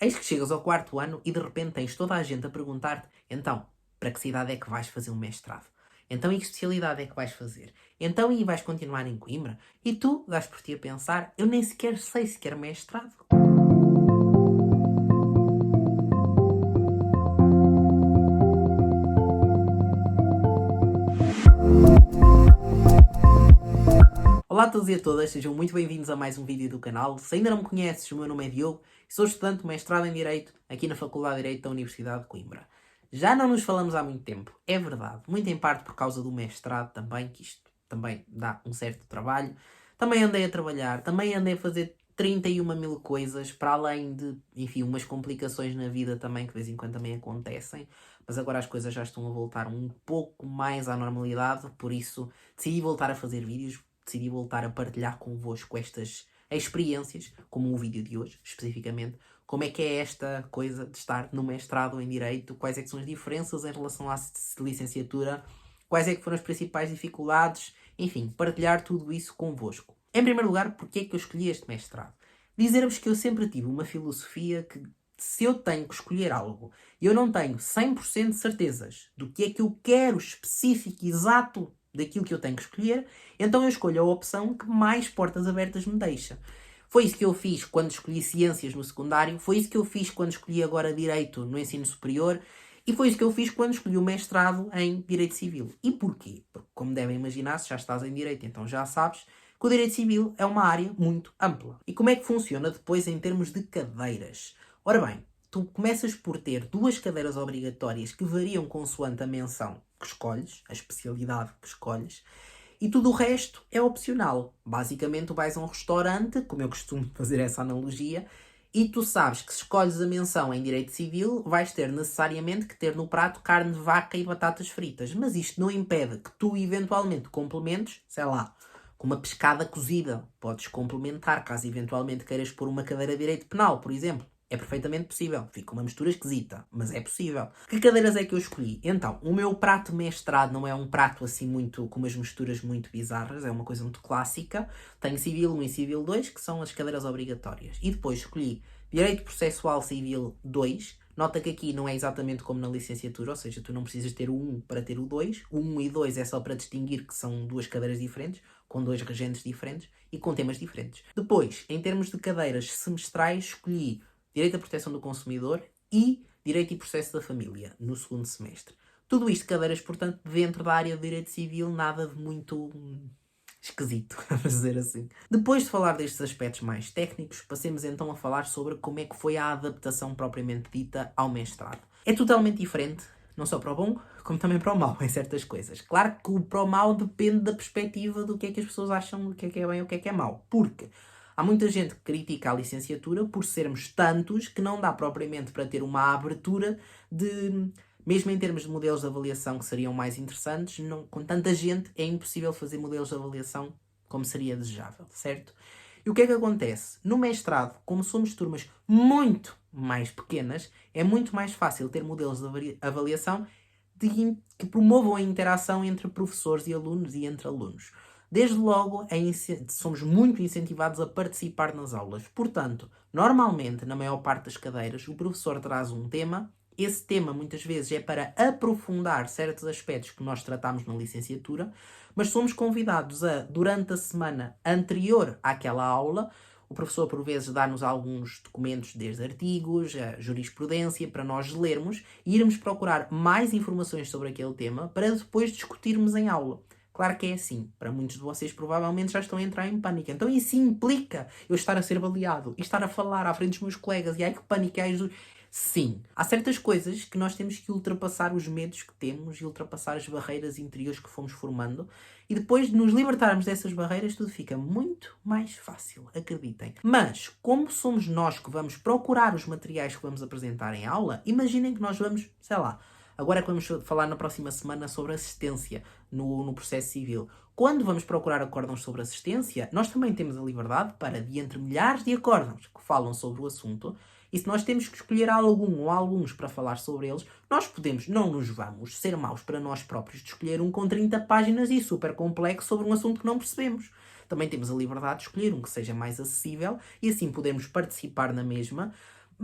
Eis que chegas ao quarto ano e de repente tens toda a gente a perguntar-te: então, para que cidade é que vais fazer um mestrado? Então, e que especialidade é que vais fazer? Então, e vais continuar em Coimbra? E tu dás por ti a pensar: eu nem sequer sei se quero mestrado. Olá a todos e a todas, sejam muito bem-vindos a mais um vídeo do canal. Se ainda não me conheces, o meu nome é Diogo e sou estudante de mestrado em Direito aqui na Faculdade de Direito da Universidade de Coimbra. Já não nos falamos há muito tempo, é verdade, muito em parte por causa do mestrado também, que isto também dá um certo trabalho. Também andei a trabalhar, também andei a fazer 31 mil coisas, para além de, enfim, umas complicações na vida também, que de vez em quando também acontecem. Mas agora as coisas já estão a voltar um pouco mais à normalidade, por isso decidi voltar a fazer vídeos, decidi voltar a partilhar convosco estas experiências, como o vídeo de hoje, especificamente. Como é que é esta coisa de estar no mestrado em Direito? Quais é que são as diferenças em relação à licenciatura? Quais é que foram as principais dificuldades? Enfim, partilhar tudo isso convosco. Em primeiro lugar, porque é que eu escolhi este mestrado? Dizer-vos que eu sempre tive uma filosofia que, se eu tenho que escolher algo e eu não tenho 100% de certezas do que é que eu quero específico, exato, daquilo que eu tenho que escolher, então eu escolho a opção que mais portas abertas me deixa. Foi isso que eu fiz quando escolhi Ciências no secundário, foi isso que eu fiz quando escolhi agora Direito no ensino superior, e foi isso que eu fiz quando escolhi o mestrado em Direito Civil. E porquê? Porque, como devem imaginar, se já estás em Direito, então já sabes que o Direito Civil é uma área muito ampla. E como é que funciona depois em termos de cadeiras? Ora bem, tu começas por ter duas cadeiras obrigatórias que variam consoante a menção que escolhes, a especialidade que escolhes, e tudo o resto é opcional. Basicamente, tu vais a um restaurante, como eu costumo fazer essa analogia, e tu sabes que se escolhes a menção em Direito Civil, vais ter necessariamente que ter no prato carne de vaca e batatas fritas. Mas isto não impede que tu, eventualmente, complementes, sei lá, com uma pescada cozida. Podes complementar, caso eventualmente queiras pôr uma cadeira de Direito Penal, por exemplo. É perfeitamente possível. Fica uma mistura esquisita, mas é possível. Que cadeiras é que eu escolhi? Então, o meu prato mestrado não é um prato assim muito, com umas misturas muito bizarras, é uma coisa muito clássica. Tenho Civil 1 e Civil 2, que são as cadeiras obrigatórias. E depois escolhi Direito Processual Civil 2. Nota que aqui não é exatamente como na licenciatura, ou seja, tu não precisas ter o 1 para ter o 2. O 1 e 2 é só para distinguir que são duas cadeiras diferentes, com dois regentes diferentes e com temas diferentes. Depois, em termos de cadeiras semestrais, escolhi Direito à Proteção do Consumidor e Direito e Processo da Família, no segundo semestre. Tudo isto cadeiras, portanto, dentro da área de Direito Civil, nada de muito esquisito, vamos dizer assim. Depois de falar destes aspectos mais técnicos, passemos então a falar sobre como é que foi a adaptação propriamente dita ao mestrado. É totalmente diferente, não só para o bom, como também para o mau, em certas coisas. Claro que o para o mau depende da perspectiva do que é que as pessoas acham do que é bem e o que é mau. Porque há muita gente que critica a licenciatura por sermos tantos que não dá propriamente para ter uma abertura de... Mesmo em termos de modelos de avaliação que seriam mais interessantes, não, com tanta gente é impossível fazer modelos de avaliação como seria desejável, certo? E o que é que acontece? No mestrado, como somos turmas muito mais pequenas, é muito mais fácil ter modelos de avaliação que promovam a interação entre professores e alunos e entre alunos. Desde logo, somos muito incentivados a participar nas aulas. Portanto, normalmente, na maior parte das cadeiras, o professor traz um tema. Esse tema, muitas vezes, é para aprofundar certos aspectos que nós tratamos na licenciatura, mas somos convidados a, durante a semana anterior àquela aula, o professor, por vezes, dá-nos alguns documentos, desde artigos, a jurisprudência, para nós lermos e irmos procurar mais informações sobre aquele tema para depois discutirmos em aula. Claro que é assim. Para muitos de vocês provavelmente já estão a entrar em pânico. Então isso implica eu estar a ser avaliado e estar a falar à frente dos meus colegas. E ai que pânico, ai Jesus. Sim, há certas coisas que nós temos que ultrapassar os medos que temos e ultrapassar as barreiras interiores que fomos formando. E depois de nos libertarmos dessas barreiras, tudo fica muito mais fácil, acreditem. Mas, como somos nós que vamos procurar os materiais que vamos apresentar em aula, imaginem que nós vamos, sei lá, agora é que vamos falar na próxima semana sobre assistência no processo civil. Quando vamos procurar acórdãos sobre assistência, nós também temos a liberdade para, de entre milhares de acórdãos que falam sobre o assunto, e se nós temos que escolher algum ou alguns para falar sobre eles, nós podemos, não nos vamos ser maus para nós próprios de escolher um com 30 páginas e super complexo sobre um assunto que não percebemos. Também temos a liberdade de escolher um que seja mais acessível e assim podemos participar na mesma,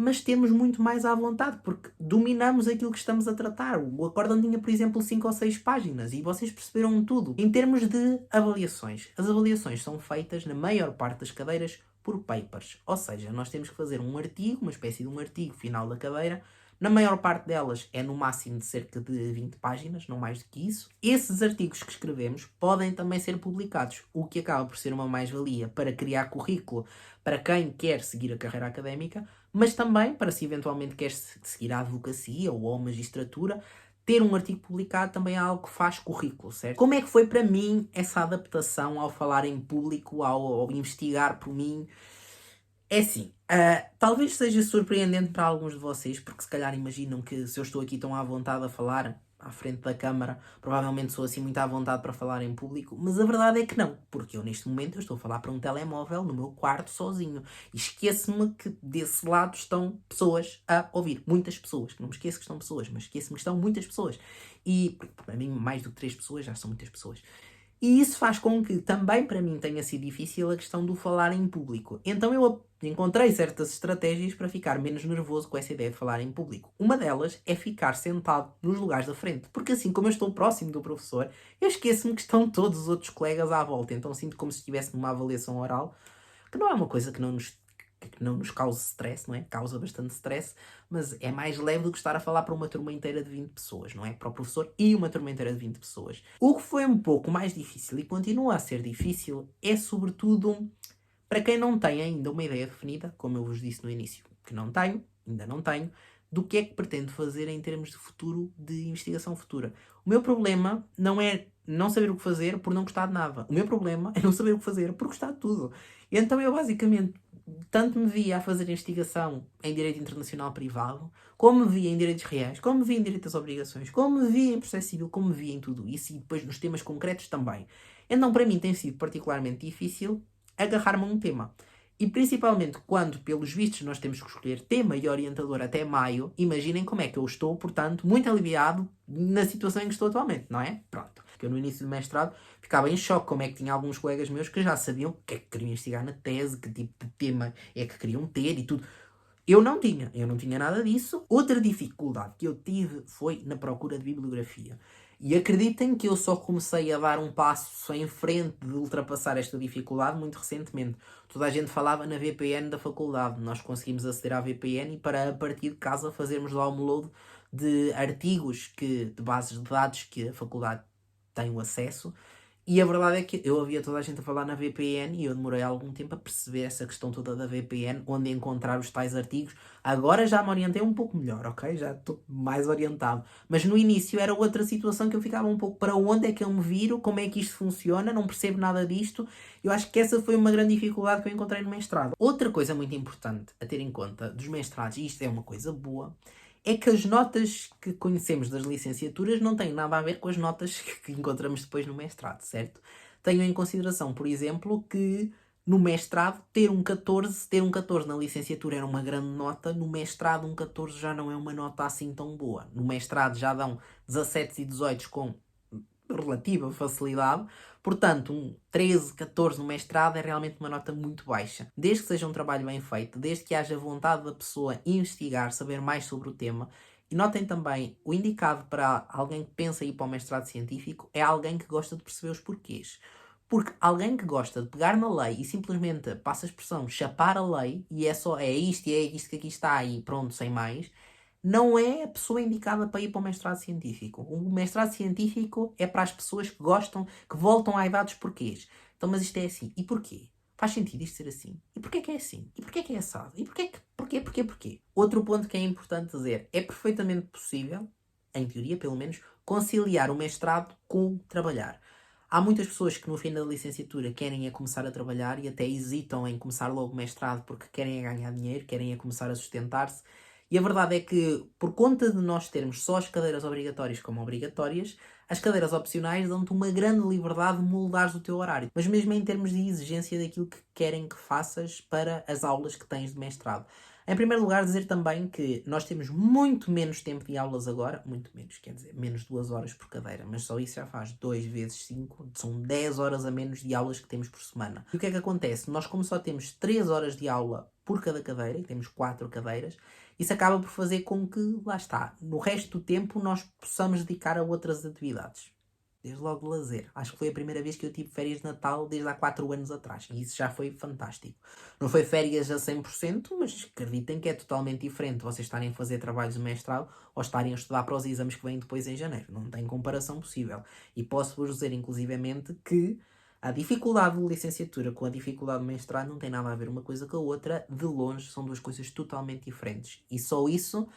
mas temos muito mais à vontade, porque dominamos aquilo que estamos a tratar. O acórdão tinha, por exemplo, 5 ou 6 páginas e vocês perceberam tudo. Em termos de avaliações, as avaliações são feitas, na maior parte das cadeiras, por papers. Ou seja, nós temos que fazer um artigo, uma espécie de um artigo final da cadeira. Na maior parte delas é no máximo de cerca de 20 páginas, não mais do que isso. Esses artigos que escrevemos podem também ser publicados, o que acaba por ser uma mais-valia para criar currículo para quem quer seguir a carreira académica, mas também para se eventualmente quer seguir a advocacia ou a magistratura, ter um artigo publicado também é algo que faz currículo, certo? Como é que foi para mim essa adaptação ao falar em público, ao investigar por mim? É assim, talvez seja surpreendente para alguns de vocês, porque se calhar imaginam que se eu estou aqui tão à vontade a falar à frente da câmara, provavelmente sou assim muito à vontade para falar em público, mas a verdade é que não, porque eu neste momento eu estou a falar para um telemóvel no meu quarto sozinho e esqueço-me que desse lado estão pessoas a ouvir, muitas pessoas, não me esqueço que estão pessoas, mas esqueço-me que estão muitas pessoas e para mim mais do que 3 pessoas já são muitas pessoas. E isso faz com que também para mim tenha sido difícil a questão do falar em público. Então eu encontrei certas estratégias para ficar menos nervoso com essa ideia de falar em público. Uma delas é ficar sentado nos lugares da frente, porque assim como eu estou próximo do professor, eu esqueço-me que estão todos os outros colegas à volta. Então sinto como se estivesse numa avaliação oral, que não é uma coisa que não nos cause stress, não é? Causa bastante stress, mas é mais leve do que estar a falar para uma turma inteira de 20 pessoas, não é? Para o professor e uma turma inteira de 20 pessoas. O que foi um pouco mais difícil e continua a ser difícil é, sobretudo, para quem não tem ainda uma ideia definida, como eu vos disse no início, que não tenho, ainda não tenho, do que é que pretendo fazer em termos de futuro, de investigação futura. O meu problema não é não saber o que fazer por não gostar de nada. O meu problema é não saber o que fazer por gostar de tudo. E então eu basicamente tanto me via a fazer investigação em direito internacional privado, como me via em direitos reais, como me via em direito às obrigações, como me via em processo civil, como me via em tudo isso e depois nos temas concretos também. Então para mim tem sido particularmente difícil agarrar-me a um tema. E principalmente quando, pelos vistos, nós temos que escolher tema e orientador até maio, imaginem como é que eu estou, portanto, muito aliviado na situação em que estou atualmente, não é? Pronto. Porque eu no início do mestrado ficava em choque como é que tinha alguns colegas meus que já sabiam o que é que queriam investigar na tese, que tipo de tema é que queriam ter e tudo. Eu não tinha nada disso. Outra dificuldade que eu tive foi na procura de bibliografia. E acreditem que eu só comecei a dar um passo em frente de ultrapassar esta dificuldade muito recentemente. Toda a gente falava na VPN da faculdade. Nós conseguimos aceder à VPN e para a partir de casa fazermos download de artigos, de bases de dados que a faculdade tem o acesso. E a verdade é que eu ouvia toda a gente a falar na VPN e eu demorei algum tempo a perceber essa questão toda da VPN, onde encontrar os tais artigos. Agora já me orientei um pouco melhor, ok? Já estou mais orientado. Mas no início era outra situação que eu ficava um pouco para onde é que eu me viro, como é que isto funciona, não percebo nada disto. Eu acho que essa foi uma grande dificuldade que eu encontrei no mestrado. Outra coisa muito importante a ter em conta dos mestrados, e isto é uma coisa boa, é que as notas que conhecemos das licenciaturas não têm nada a ver com as notas que encontramos depois no mestrado, certo? Tenham em consideração, por exemplo, que no mestrado ter um 14 na licenciatura era uma grande nota, no mestrado um 14 já não é uma nota assim tão boa. No mestrado já dão 17 e 18 com relativa facilidade, portanto um 13, 14 no mestrado é realmente uma nota muito baixa. Desde que seja um trabalho bem feito, desde que haja vontade da pessoa investigar, saber mais sobre o tema, e notem também, o indicado para alguém que pensa ir para o mestrado científico é alguém que gosta de perceber os porquês. Porque alguém que gosta de pegar na lei e simplesmente, passa a expressão, chapar a lei, e é isto e é isto que aqui está e pronto, sem mais, não é a pessoa indicada para ir para o mestrado científico. O mestrado científico é para as pessoas que gostam, que voltam à idade dos porquês. Então, mas isto é assim. E porquê? Faz sentido isto ser assim? E porquê que é assim? E porquê que é assado? E porquê? Outro ponto que é importante dizer. É perfeitamente possível, em teoria pelo menos, conciliar o mestrado com trabalhar. Há muitas pessoas que no fim da licenciatura querem é começar a trabalhar e até hesitam em começar logo o mestrado porque querem é ganhar dinheiro, querem é começar a sustentar-se. E a verdade é que, por conta de nós termos só as cadeiras obrigatórias como obrigatórias, as cadeiras opcionais dão-te uma grande liberdade de moldares o teu horário. Mas mesmo em termos de exigência daquilo que querem que faças para as aulas que tens de mestrado. Em primeiro lugar, dizer também que nós temos muito menos tempo de aulas agora, muito menos, quer dizer, menos 2 horas por cadeira, mas só isso já faz 2 vezes 5, são 10 horas a menos de aulas que temos por semana. E o que é que acontece? Nós, como só temos 3 horas de aula por cada cadeira, e temos 4 cadeiras, isso acaba por fazer com que, lá está, no resto do tempo nós possamos dedicar a outras atividades. Desde logo lazer. Acho que foi a primeira vez que eu tive férias de Natal desde há 4 anos atrás. E isso já foi fantástico. Não foi férias a 100%, mas acreditem que é totalmente diferente vocês estarem a fazer trabalhos de mestrado ou estarem a estudar para os exames que vêm depois em janeiro. Não tem comparação possível. E posso-vos dizer, inclusivamente, que a dificuldade de licenciatura com a dificuldade de mestrado não tem nada a ver uma coisa com a outra. De longe, são duas coisas totalmente diferentes. E só isso...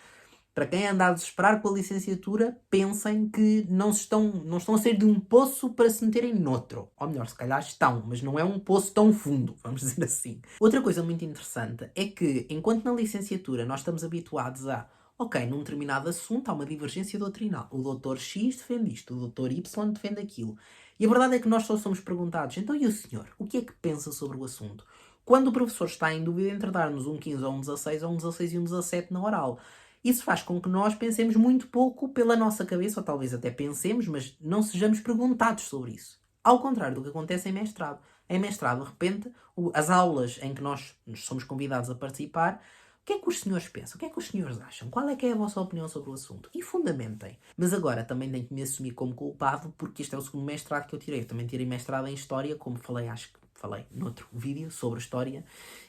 Para quem anda a desesperar com a licenciatura, pensem que não estão a sair de um poço para se meterem noutro. Ou melhor, se calhar estão, mas não é um poço tão fundo, vamos dizer assim. Outra coisa muito interessante é que, enquanto na licenciatura nós estamos habituados a, ok, num determinado assunto há uma divergência doutrinal. O doutor X defende isto, o doutor Y defende aquilo. E a verdade é que nós só somos perguntados, então e o senhor? O que é que pensa sobre o assunto? Quando o professor está em dúvida entre dar-nos um 15 ou um 16 ou um 16 e um 17 na oral. Isso faz com que nós pensemos muito pouco pela nossa cabeça, ou talvez até pensemos, mas não sejamos perguntados sobre isso. Ao contrário do que acontece em mestrado. Em mestrado, de repente, as aulas em que nós somos convidados a participar, o que é que os senhores pensam? O que é que os senhores acham? Qual é que é a vossa opinião sobre o assunto? E fundamentem. Mas agora também tenho que me assumir como culpado, porque este é o segundo mestrado que eu tirei. Eu também tirei mestrado em História, como falei, acho que falei noutro vídeo sobre História.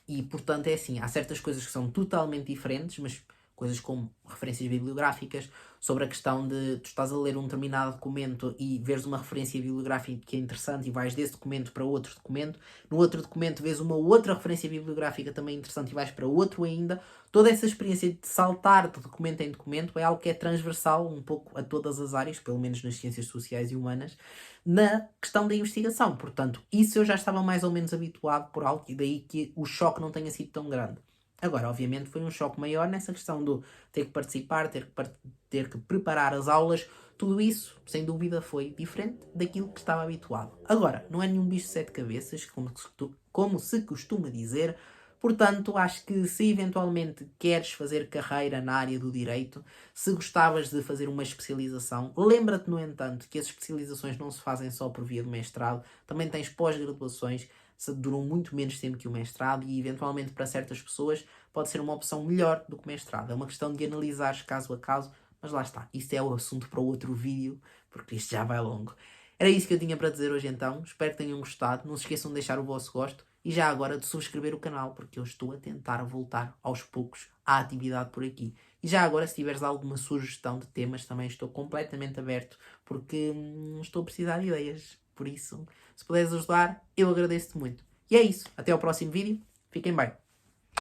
E, portanto, é assim, há certas coisas que são totalmente diferentes, mas... coisas como referências bibliográficas, sobre a questão de tu estás a ler um determinado documento e veres uma referência bibliográfica que é interessante e vais desse documento para outro documento, no outro documento vês uma outra referência bibliográfica também interessante e vais para outro ainda. Toda essa experiência de saltar de documento em documento é algo que é transversal um pouco a todas as áreas, pelo menos nas ciências sociais e humanas, na questão da investigação. Portanto, isso eu já estava mais ou menos habituado por algo e daí que o choque não tenha sido tão grande. Agora, obviamente, foi um choque maior nessa questão do ter que participar, ter que preparar as aulas. Tudo isso, sem dúvida, foi diferente daquilo que estava habituado. Agora, não é nenhum bicho de 7 cabeças, como se costuma dizer. Portanto, acho que se eventualmente queres fazer carreira na área do direito, se gostavas de fazer uma especialização, lembra-te, no entanto, que as especializações não se fazem só por via do mestrado. Também tens pós-graduações, duram muito menos tempo que o mestrado e eventualmente para certas pessoas pode ser uma opção melhor do que o mestrado. É uma questão de analisar caso a caso, mas lá está. Isso é o assunto para outro vídeo, porque isto já vai longo. Era isso que eu tinha para dizer hoje então. Espero que tenham gostado. Não se esqueçam de deixar o vosso gosto e já agora de subscrever o canal, porque eu estou a tentar voltar aos poucos à atividade por aqui. E já agora, se tiveres alguma sugestão de temas, também estou completamente aberto, porque estou a precisar de ideias. Por isso, se puderes ajudar, eu agradeço-te muito. E é isso. Até ao próximo vídeo. Fiquem bem.